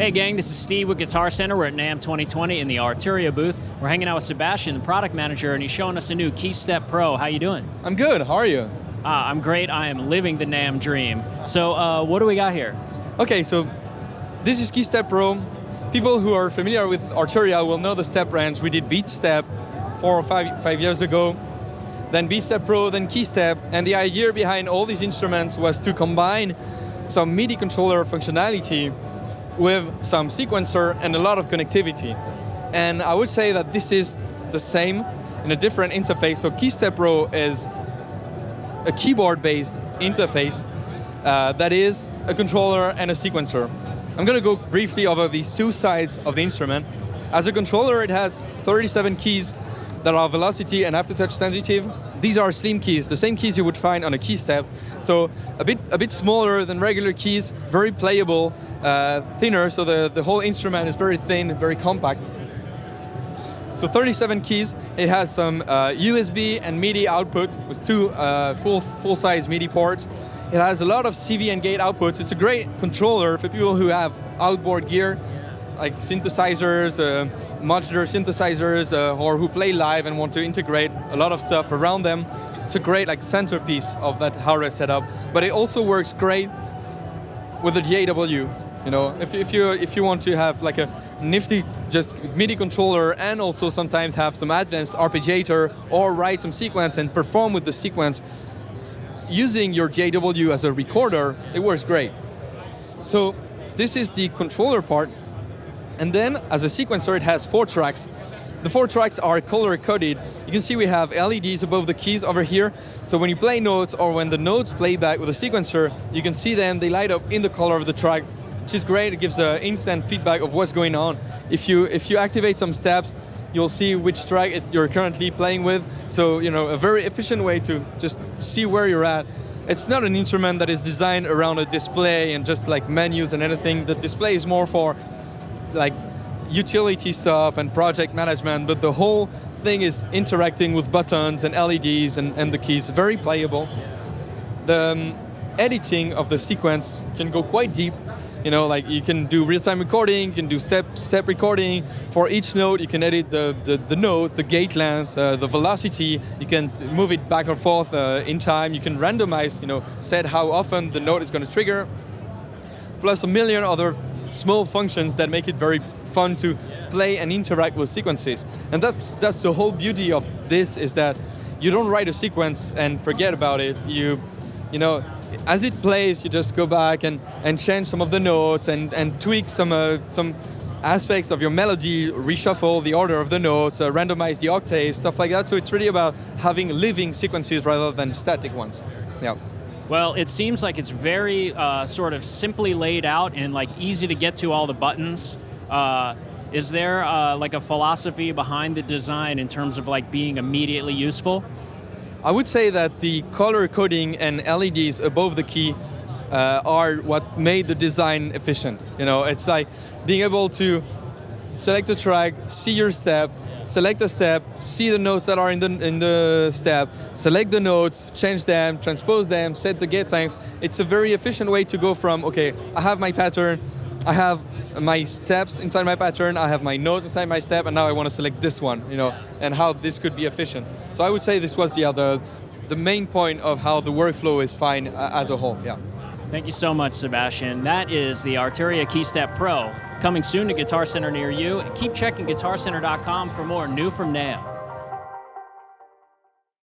Hey gang, this is Steve with Guitar Center. We're at NAMM 2020 in the Arturia booth. We're hanging out with Sebastien, the product manager, and he's showing us a new KeyStep Pro. How you doing? I'm good, how are you? I'm great, I am living the NAMM dream. So what do we got here? Okay, so this is KeyStep Pro. People who are familiar with Arturia will know the step range. We did Beat Step 4 or 5 years ago, then KeyStep Pro, then KeyStep, and the idea behind all these instruments was to combine some MIDI controller functionality with some sequencer and a lot of connectivity. And I would say that this is the same in a different interface. So KeyStep Pro is a keyboard-based interface that is a controller and a sequencer. I'm going to go briefly over these two sides of the instrument. As a controller, it has 37 keys that are velocity and aftertouch sensitive. These are slim keys, the same keys you would find on a KeyStep. So a bit smaller than regular keys, very playable, thinner, so the whole instrument is very thin, very compact. So 37 keys, it has some USB and MIDI output with two full-size MIDI ports. It has a lot of CV and gate outputs. It's a great controller for people who have outboard gear, like synthesizers, modular synthesizers, or who play live and want to integrate a lot of stuff around them. It's a great centerpiece of that hardware setup. But it also works great with the DAW. You know, if you want to have like a nifty just MIDI controller and also sometimes have some advanced arpeggiator or write some sequence and perform with the sequence using your DAW as a recorder, it works great. So this is the controller part. And then, as a sequencer, it has 4 tracks. The 4 tracks are color-coded. You can see we have LEDs above the keys over here. So when you play notes or when the notes play back with a sequencer, you can see them, they light up in the color of the track, which is great. It gives instant feedback of what's going on. If you activate some steps, you'll see which track you're currently playing with. So, you know, a very efficient way to just see where you're at. It's not an instrument that is designed around a display and just like menus and anything. The display is more for like utility stuff and project management, but the whole thing is interacting with buttons and LEDs and the keys, very playable. The editing of the sequence can go quite deep. You know, like you can do real-time recording, you can do step recording. For each note, you can edit the note, the gate length, the velocity. You can move it back and forth in time. You can randomize, you know, set how often the note is going to trigger. Plus a million other small functions that make it very fun to play and interact with sequences. And that's the whole beauty of this, is that you don't write a sequence and forget about it. You know, as it plays, you just go back and change some of the notes and tweak some aspects of your melody, reshuffle the order of the notes, randomize the octaves, stuff like that. So it's really about having living sequences rather than static ones. Yeah. Well, it seems like it's very sort of simply laid out and like easy to get to all the buttons. Is there like a philosophy behind the design in terms of like being immediately useful? I would say that the color coding and LEDs above the key are what made the design efficient. You know, it's like being able to select a track, see your step, select a step, see the notes that are in the step, select the notes, change them, transpose them, set the gate lengths. It's a very efficient way to go from, okay, I have my pattern, I have my steps inside my pattern, I have my notes inside my step, and now I want to select this one, you know, and how this could be efficient. So I would say this was the main point of how the workflow is fine as a whole, yeah. Thank you so much, Sebastien. That is the Arturia KeyStep Pro, coming soon to Guitar Center near you. Keep checking guitarcenter.com for more new from NAMM.